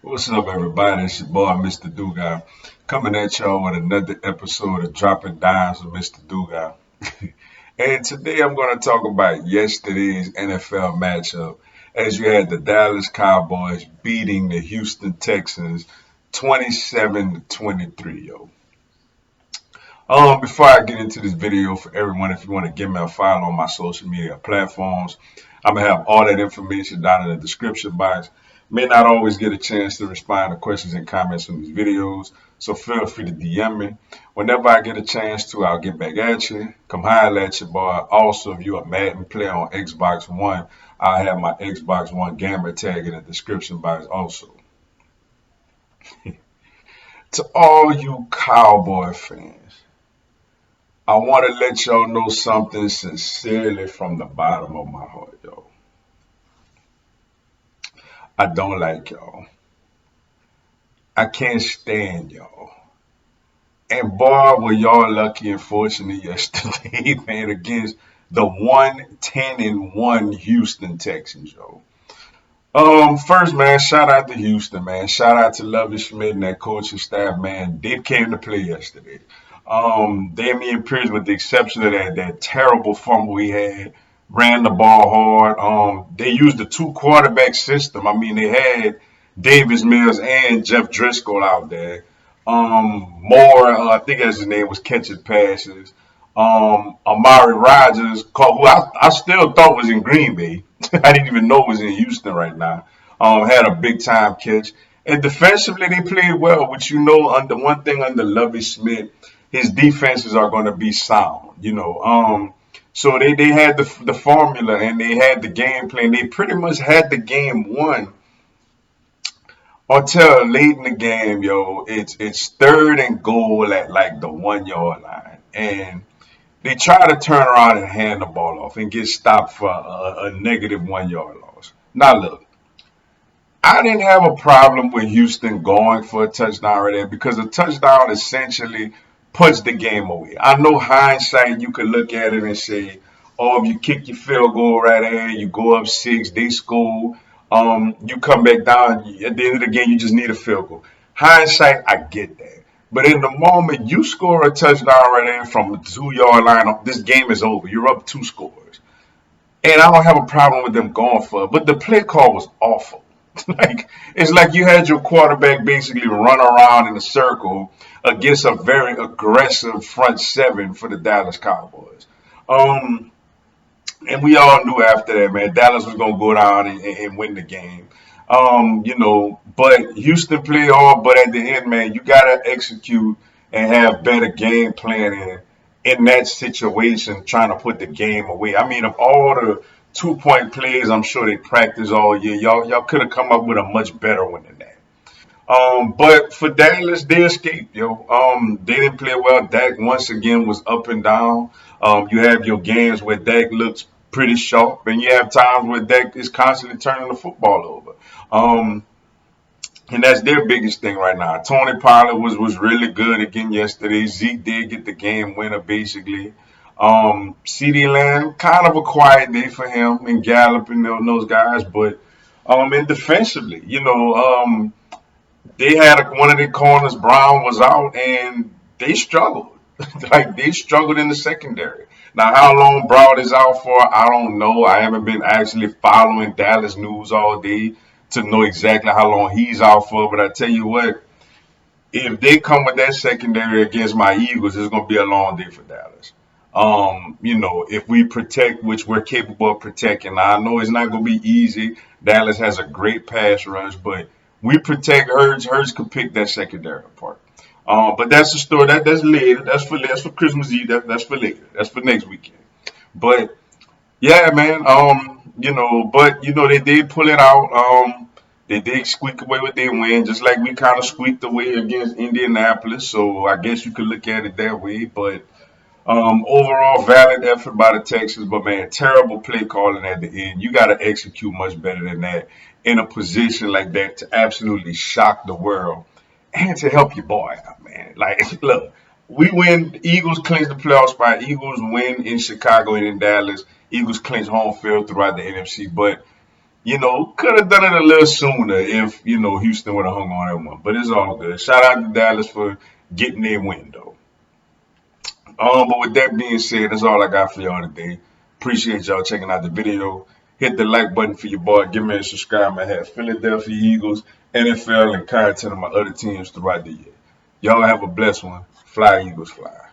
What's up, everybody? It's your boy, Mr. Dugai, coming at y'all with another episode of Dropping Dimes with Mr. Dugai. And today I'm going to talk about yesterday's NFL matchup as you had the Dallas Cowboys beating the Houston Texans 27 to 23, yo. Before I get into this video, for everyone, if you want to give me a follow on my social media platforms, I'm gonna have all that information down in the description box. May not always get a chance to respond to questions and comments on these videos, so feel free to DM me. Whenever I get a chance to, I'll get back at you. Come holler at your boy. Also, if you're a Madden player on Xbox One, I have my Xbox One gamer tag in the description box also. To all you Cowboy fans, I want to let y'all know something sincerely from the bottom of my heart, yo. I don't like y'all. I can't stand y'all. And boy, were y'all lucky and fortunate yesterday, man, against the 1-10-1 Houston Texans, yo. First, man, shout out to Houston, man. Shout out to Lovie Smith and that coaching staff, man. They came to play yesterday. Damian Pierce, with the exception of that terrible fumble we had, ran the ball hard. They used the two quarterback system. I mean, they had Davis Mills and Jeff Driscoll out there. Moore, I think as his name was catching passes. Amari Rogers, who I still thought was in Green Bay. I didn't even know was in Houston right now. Had a big time catch. And defensively, they played well, which under one thing under Lovie Smith, his defenses are going to be sound. So they had the formula and they had the game plan. They pretty much had the game won until late in the game, yo. It's third and goal at like the 1 yard line, and they try to turn around and hand the ball off and get stopped for a negative 1 yard loss. Now look, I didn't have a problem with Houston going for a touchdown right there because a touchdown essentially puts the game away. I know hindsight, you could look at it and say, oh, if you kick your field goal right there, you go up six, they score, you come back down, at the end of the game, you just need a field goal. Hindsight, I get that. But in the moment you score a touchdown right there from the 2 yard line, this game is over. You're up two scores. And I don't have a problem with them going for it. But the play call was awful. It's like you had your quarterback basically run around in a circle against a very aggressive front seven for the Dallas Cowboys. Um, and we all knew after that, man, Dallas was gonna go down and win the game. But Houston played hard, but at the end, man, you gotta execute and have better game planning in that situation, trying to put the game away. I mean, of all the 2 point plays, I'm sure they practiced all year. Y'all could have come up with a much better one than that. But for Dallas, they escaped, yo. They didn't play well. Dak once again was up and down. You have your games where Dak looks pretty sharp, and you have times where Dak is constantly turning the football over. Um, and that's their biggest thing right now. Tony Pollard was really good again yesterday. Zeke did get the game winner basically. CD Lamb, kind of a quiet day for him and Gallup and those guys, but and defensively, they had one of their corners, Brown, was out, and they struggled. Like they struggled in the secondary. Now, how long Brown is out for, I don't know. I haven't been actually following Dallas news all day to know exactly how long he's out for. But I tell you what, if they come with that secondary against my Eagles, it's going to be a long day for Dallas. If we protect, which we're capable of protecting, now, I know it's not going to be easy. Dallas has a great pass rush, but we protect Hurts. Hurts could pick that secondary apart. But that's the story. That's later. That's for Christmas Eve. That's for later. That's for next weekend. But yeah, man. They did pull it out. They did squeak away with their win, just like we kind of squeaked away against Indianapolis. So I guess you could look at it that way. But overall, valid effort by the Texans, but man, terrible play calling at the end. You got to execute much better than that in a position like that to absolutely shock the world and to help your boy out, man. Like, look, we win. Eagles clinch the playoff spot. Eagles win in Chicago and in Dallas. Eagles clinch home field throughout the NFC. But Could have done it a little sooner if, Houston would have hung on that one. But it's all good. Shout out to Dallas for getting their win, though. But with that being said, that's all I got for y'all today. Appreciate y'all checking out the video. Hit the like button for your boy. Give me a subscribe. I have Philadelphia Eagles, NFL, and content of my other teams throughout the year. Y'all have a blessed one. Fly, Eagles, fly.